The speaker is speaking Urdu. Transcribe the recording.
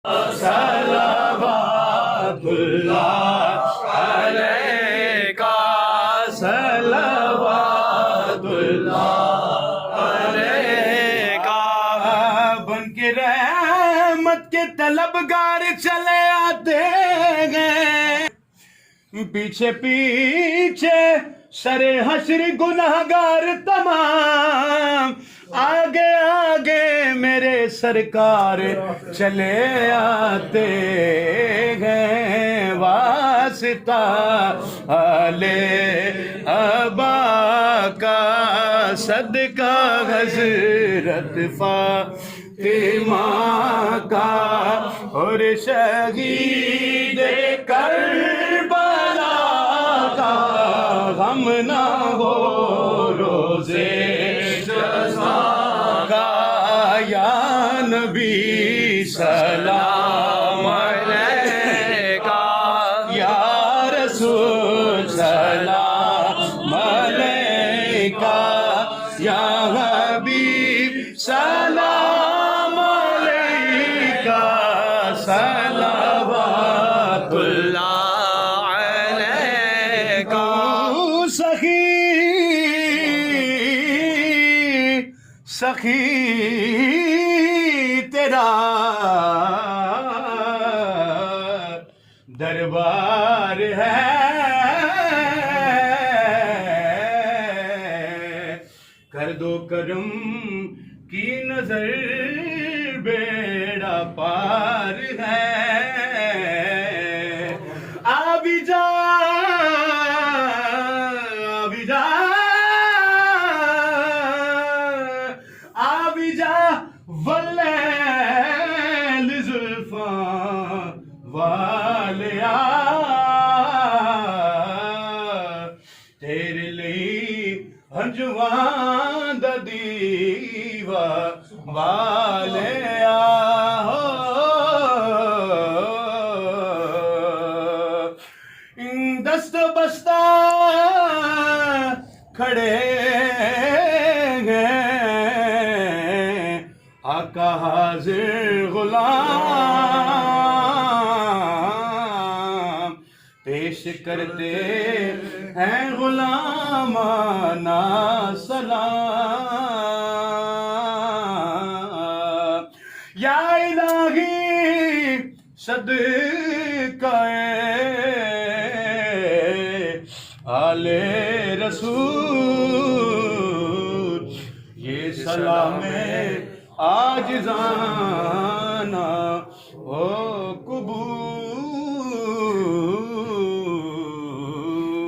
صلوات اللہ علیکہ صلوات اللہ علیکہ بن کے رحمت کے طلبگار چلے آتے ہیں پیچھے پیچھے سر حشر گناہگار تمام آگے آگے میرے سرکار چلے آتے ہیں واسطہ علی ابا کا صدقہ حضرت فاطمہ کا اور شہید کربلا کا غم نہ ہو روزے جزا کا یا نبی سلام علیکہ یا رسول سلام علیکہ یا حبیب سلام علیکہ صلوات اللہ علیکہ سخی تیرا دربار ہے کر دو کرم کی نظر بیڑا پار ہے آبی جا آبی جا آبی جا واللیل زلفاں والیا تیرے لئی ہنجواں دا دیوا والیا دست بستہ کھڑے آقا حاضر غلام پیش کرتے ہیں غلامانہ سلام یا الہی صدقہ آل رسول یہ سلام عاجزانہ ہو قبول